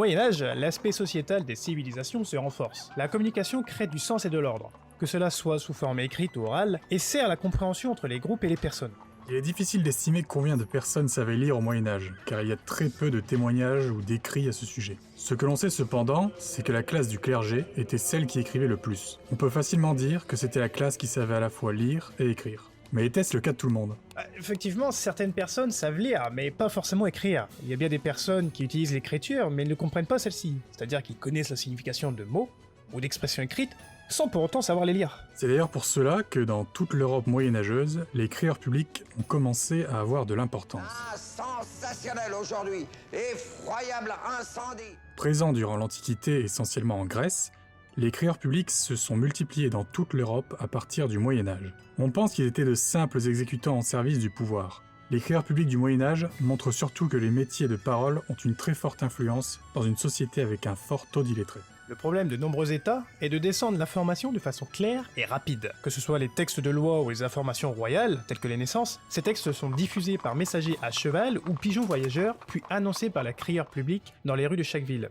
Moyen-Âge, l'aspect sociétal des civilisations se renforce. La communication crée du sens et de l'ordre, que cela soit sous forme écrite ou orale, et sert à la compréhension entre les groupes et les personnes. Il est difficile d'estimer combien de personnes savaient lire au Moyen-Âge, car il y a très peu de témoignages ou d'écrits à ce sujet. Ce que l'on sait cependant, c'est que la classe du clergé était celle qui écrivait le plus. On peut facilement dire que c'était la classe qui savait à la fois lire et écrire. Mais était-ce le cas de tout le monde ? Effectivement, certaines personnes savent lire, mais pas forcément écrire. Il y a bien des personnes qui utilisent l'écriture, mais ne comprennent pas celle-ci, c'est-à-dire qu'ils connaissent la signification de mots ou d'expressions écrites, sans pour autant savoir les lire. C'est d'ailleurs pour cela que dans toute l'Europe moyenâgeuse, les crieurs publics ont commencé à avoir de l'importance. Ah, sensationnel aujourd'hui, effroyable incendie. Présents durant l'Antiquité essentiellement en Grèce, les crieurs publics se sont multipliés dans toute l'Europe à partir du Moyen-Âge. On pense qu'ils étaient de simples exécutants en service du pouvoir. Les crieurs publics du Moyen-Âge montrent surtout que les métiers de parole ont une très forte influence dans une société avec un fort taux d'illettrés. Le problème de nombreux États est de descendre l'information de façon claire et rapide. Que ce soit les textes de loi ou les informations royales, telles que les naissances, ces textes sont diffusés par messagers à cheval ou pigeons voyageurs, puis annoncés par la crieur publique dans les rues de chaque ville.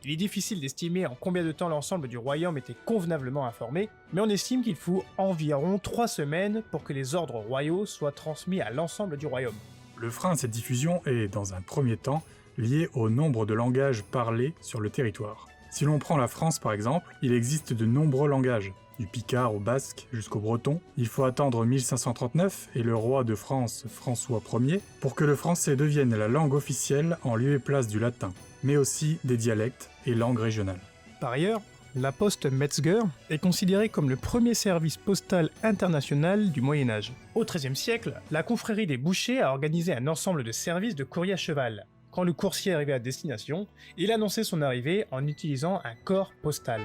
Il est difficile d'estimer en combien de temps l'ensemble du royaume était convenablement informé, mais on estime qu'il faut environ 3 semaines pour que les ordres royaux soient transmis à l'ensemble du royaume. Le frein à cette diffusion est, dans un premier temps, lié au nombre de langages parlés sur le territoire. Si l'on prend la France par exemple, il existe de nombreux langages, du picard au basque jusqu'au breton. Il faut attendre 1539 et le roi de France, François Ier, pour que le français devienne la langue officielle en lieu et place du latin, mais aussi des dialectes et langues régionales. Par ailleurs, la poste Metzger est considérée comme le premier service postal international du Moyen-Âge. Au XIIIe siècle, la confrérie des bouchers a organisé un ensemble de services de courrier à cheval. Quand le coursier arrivait à destination, il annonçait son arrivée en utilisant un corps postal.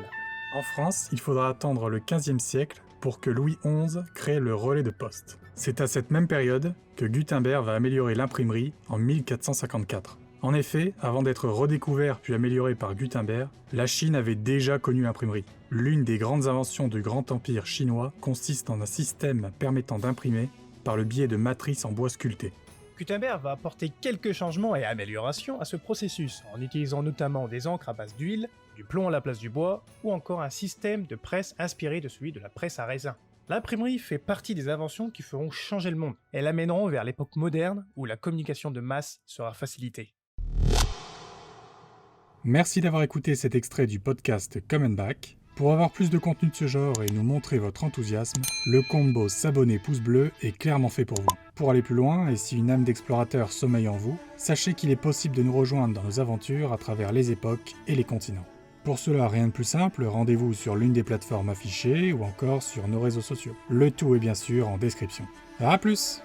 En France, il faudra attendre le XVe siècle pour que Louis XI crée le relais de poste. C'est à cette même période que Gutenberg va améliorer l'imprimerie en 1454. En effet, avant d'être redécouvert puis amélioré par Gutenberg, la Chine avait déjà connu l'imprimerie. L'une des grandes inventions du grand empire chinois consiste en un système permettant d'imprimer par le biais de matrices en bois sculpté. Gutenberg va apporter quelques changements et améliorations à ce processus, en utilisant notamment des encres à base d'huile, du plomb à la place du bois, ou encore un système de presse inspiré de celui de la presse à raisin. L'imprimerie fait partie des inventions qui feront changer le monde. Elles amèneront vers l'époque moderne où la communication de masse sera facilitée. Merci d'avoir écouté cet extrait du podcast Come and Back. Pour avoir plus de contenu de ce genre et nous montrer votre enthousiasme, le combo s'abonner pouce bleu est clairement fait pour vous. Pour aller plus loin, et si une âme d'explorateur sommeille en vous, sachez qu'il est possible de nous rejoindre dans nos aventures à travers les époques et les continents. Pour cela, rien de plus simple, rendez-vous sur l'une des plateformes affichées ou encore sur nos réseaux sociaux. Le tout est bien sûr en description. À plus!